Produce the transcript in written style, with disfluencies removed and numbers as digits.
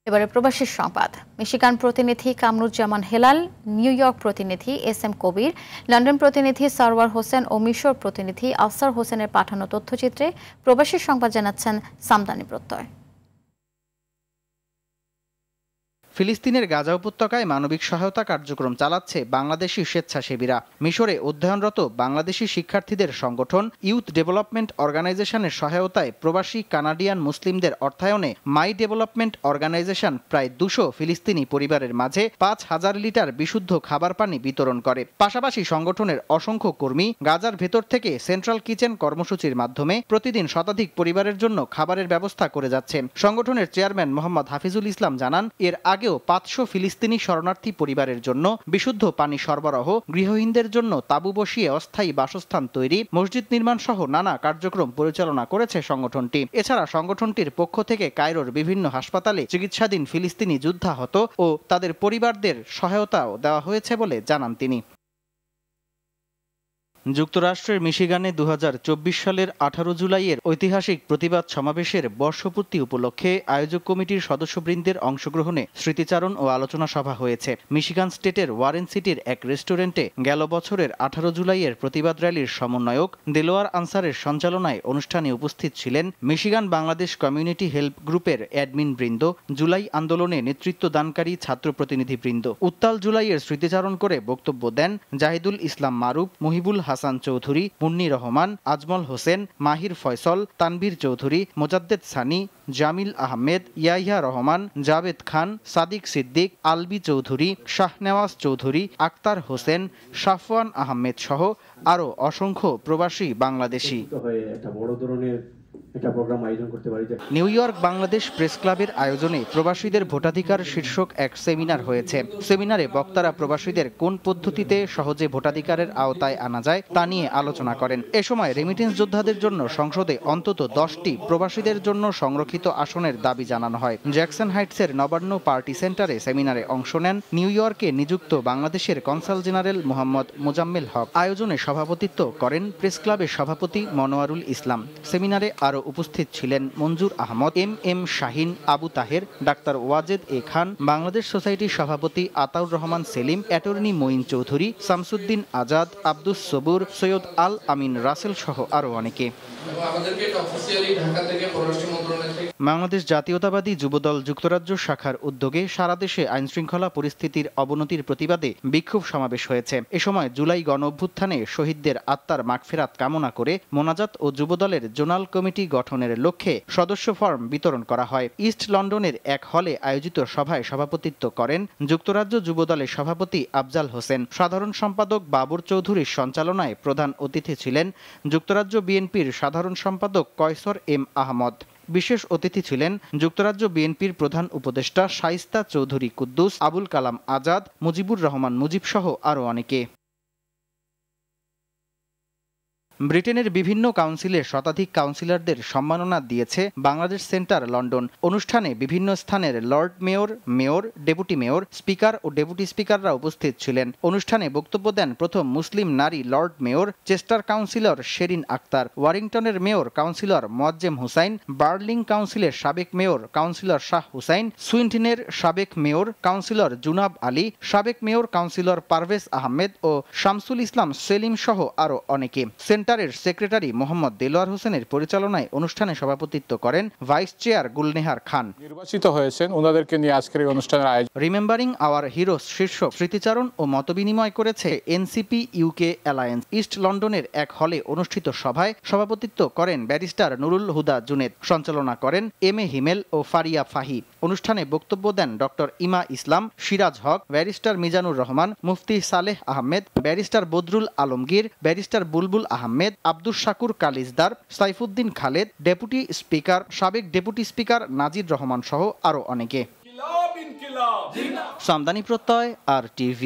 এবারে প্রবাসী সংবাদ। মিশিগান প্রতিনিধি কামরুজ্জামান হেলাল, নিউ ইয়র্ক প্রতিনিধি SM কবির, লন্ডন প্রতিনিধি সারওয়ার হোসেন ও মিশর প্রতিনিধি আফসার হোসেনের পাঠানো তথ্যচিত্রে প্রবাসী সংবাদ জানাচ্ছেন সামদানি প্রত্যয়। ফিলিস্তিনের গাজা উপত্যকায় মানবিক সহায়তা কার্যক্রম চালাচ্ছে বাংলাদেশি স্বেচ্ছাসেবীরা। মিশরে অধ্যয়নরত বাংলাদেশি শিক্ষার্থীদের সংগঠন ইউথ ডেভেলপমেন্ট অর্গানাইজেশনের সহায়তায় প্রবাসী কানাডিয়ান মুসলিমদের অর্থায়নে মাই ডেভেলপমেন্ট অর্গানাইজেশন প্রায় 200 ফিলিস্তিনি পরিবারের মাঝে 5000 লিটার বিশুদ্ধ খাবার পানি বিতরণ করে। পাশাপাশি সংগঠনের অসংখ্য কর্মী গাজার ভেতর থেকে সেন্ট্রাল কিচেন কর্মসূচির মাধ্যমে প্রতিদিন শতাধিক পরিবারের জন্য খাবারের ব্যবস্থা করে যাচ্ছেন। সংগঠনের চেয়ারম্যান মোহাম্মদ হাফিজুল ইসলাম জানান, এর আগে 500 ফিলিস্তিনি শরণার্থী পরিবারের জন্য বিশুদ্ধ পানি সরবরাহ, গৃহহীনদের জন্য তাঁবু বসিয়ে অস্থায়ী বাসস্থান তৈরি, মসজিদ নির্মাণ সহ নানা কার্যক্রম পরিচালনা করেছে সংগঠনটি। এছাড়া সংগঠনটির পক্ষ থেকে কায়রোর বিভিন্ন হাসপাতালে চিকিৎসাধীন ফিলিস্তিনি যুদ্ধাহত ও তাদের পরিবারদের সহায়তাও দেওয়া হয়েছে বলে জানান তিনি। যুক্তরাষ্ট্রের মিশিগানে 2024 সালের 18 জুলাইয়ের ঐতিহাসিক প্রতিবাদ সমাবেশের বর্ষপূর্তি উপলক্ষে আয়োজক কমিটির সদস্যবৃন্দের অংশগ্রহণে স্মৃতিচারণ ও আলোচনা সভা হয়েছে। মিশিগান স্টেটের ওয়ারেন সিটির এক রেস্টুরেন্টে গেল বছরের 18 জুলাইয়ের প্রতিবাদ র্যালির সমন্বয়ক দেলোয়ার আনসারের সঞ্চালনায় অনুষ্ঠানে উপস্থিত ছিলেন মিশিগান বাংলাদেশ কমিউনিটি হেল্প গ্রুপের অ্যাডমিন বৃন্দ, জুলাই আন্দোলনে নেতৃত্ব দানকারী ছাত্র প্রতিনিধিবৃন্দ। উত্তাল জুলাইয়ের স্মৃতিচারণ করে বক্তব্য দেন জাহিদুল ইসলাম মারুফ, মহিবুল হাসান চৌধুরী, মুন্নি রহমান, আজমল হোসেন, মাহির ফয়সল, তানভীর চৌধুরী, মোজাদ্দেদ সানি, জামিল আহমেদ, ইয়াহিয়া রহমান, জাভেদ খান, সাদিক সিদ্দিক, আলবি চৌধুরী, শাহনেওয়াজ চৌধুরী, আক্তার হোসেন, সাফওয়ান আহমেদ সহ আরও অসংখ্য প্রবাসী Bangladeshi. New York Bangladesh press ক্লাবের আয়োজনে প্রবাসীদের ভোটাধিকার শীর্ষক এক সেমিনার হয়েছে। সেমিনারে বক্তারা প্রবাসীদের কোন পদ্ধতিতে সহজে ভোটাধিকারের আওতায় আনা যায় তা নিয়ে আলোচনা করেন। এ সময় রেমিটেন্স যোদ্ধাদের জন্য সংসদে অন্তত 10টি প্রবাসীদের জন্য সংরক্ষিত আসনের দাবি জানানো হয়। জ্যাকসন হাইটসের নবান্ন পার্টি সেন্টারে সেমিনারে অংশ নেন নিউ ইয়র্কে নিযুক্ত বাংলাদেশের কনসাল জেনারেল মোহাম্মদ মোজাম্মেল হক। আয়োজনে সভাপতিত্ব করেন প্রেস ক্লাবের সভাপতি মনোয়ারুল ইসলাম। সেমিনারে আরও উপস্থিত ছিলেন মঞ্জুর আহমদ, M শাহিন, আবু তাহের, ডাক্তার ওয়াজেদ এ খান, বাংলাদেশ সোসাইটির সভাপতি আতাউর রহমান সেলিম, অ্যাটর্নি মঈন চৌধুরী, শামসুদ্দিন আজাদ, আব্দুস সবুর, সৈয়দ আল আমিন রাসেল সহ আরও অনেকে। বাংলাদেশ জাতীয়তাবাদী যুবদল যুক্তরাজ্য শাখার উদ্যোগে সারা দেশে আইনশৃঙ্খলা পরিস্থিতির অবনতির প্রতিবাদে বিক্ষোভ সমাবেশ হয়েছে। এ সময় জুলাই গণ অভ্যুত্থানে শহীদদের আত্মার মাগফিরাত কামনা করে মোনাজাত ও যুবদলের জোনাল কমিটি গঠনের লক্ষ্যে সদস্য ফর্ম বিতরণ করা হয়। ইস্ট লন্ডনের এক হলে আয়োজিত সভায় সভাপতিত্ব করেন যুক্তরাজ্য যুবদলের সভাপতি আফজাল হোসেন। সাধারণ সম্পাদক বাবর চৌধুরীর সঞ্চালনায় প্রধান অতিথি ছিলেন যুক্তরাজ্য বিএনপির সাধারণ সম্পাদক কয়সর M আহমদ। বিশেষ অতিথি ছিলেন যুক্তরাজ্য বিএনপির প্রধান উপদেষ্টা শাইস্তা চৌধুরী কুদ্দুস, আবুল কালাম আজাদ, মুজিবুর রহমান মুজিব সহ আরও অনেকে। ব্রিটেনের বিভিন্ন কাউন্সিলের শতাধিক কাউন্সিলরদের সম্মাননা দিয়েছে বাংলাদেশ সেন্টার লন্ডন। অনুষ্ঠানে বিভিন্ন স্থানের lord mayor, mayor, deputy mayor, speaker ও ডেপুটি স্পিকাররা উপস্থিত ছিলেন। অনুষ্ঠানে বক্তব্য দেন প্রথম মুসলিম নারী lord mayor Chester councillor Sherin Akhtar, ওয়ারিংটনের মেয়র কাউন্সিলর মোয়াজ্জেম হুসাইন, বার্লিং কাউন্সিলের সাবেক মেয়র কাউন্সিলর শাহ হুসাইন, সুইন্টনের সাবেক মেয়র কাউন্সিলর জুনাব আলী, সাবেক মেয়র কাউন্সিলর পারভেজ আহমেদ ও শামসুল ইসলাম সেলিম সহ আরও অনেকে। সেন্টারের সেক্রেটারি মোহাম্মদ দেলোয়ার হোসেনের পরিচালনায় অনুষ্ঠানে সভাপতিত্ব করেন ভাইস চেয়ার গুলনেহার খান। নির্বাচিত হয়েছেন, ওনাদেরকে নিয়ে আজকের এই অনুষ্ঠানের আয়োজন। রিমেম্বারিং আওয়ার হিরোস শীর্ষক স্মৃতিচারণ ও মতবিনিময় করেছে এনসিপি UK অ্যালায়েন্স। ইস্ট লন্ডনের এক হলে অনুষ্ঠিত সভায় সভাপতিত্ব করেন ব্যারিস্টার নুরুল হুদা জুনেদ। সঞ্চালনা করেন MA হিমেল ও ফারিয়া ফাহি। অনুষ্ঠানে বক্তব্য দেন ডক্টর ইমা ইসলাম, সিরাজ হক, ব্যারিস্টার মিজানুর রহমান, মুফতি সালেহ আহমেদ, ব্যারিস্টার বদরুল আলমগীর, ব্যারিস্টার বুলবুল আহমেদ, আব্দুস শাকুর কালিজদার, সাইফুদ্দিন খালেদ, ডেপুটি স্পিকার, সাবেক ডেপুটি স্পিকার নাজির রহমান সহ আরও অনেকে। সামদানি প্রত্যয়, RTV।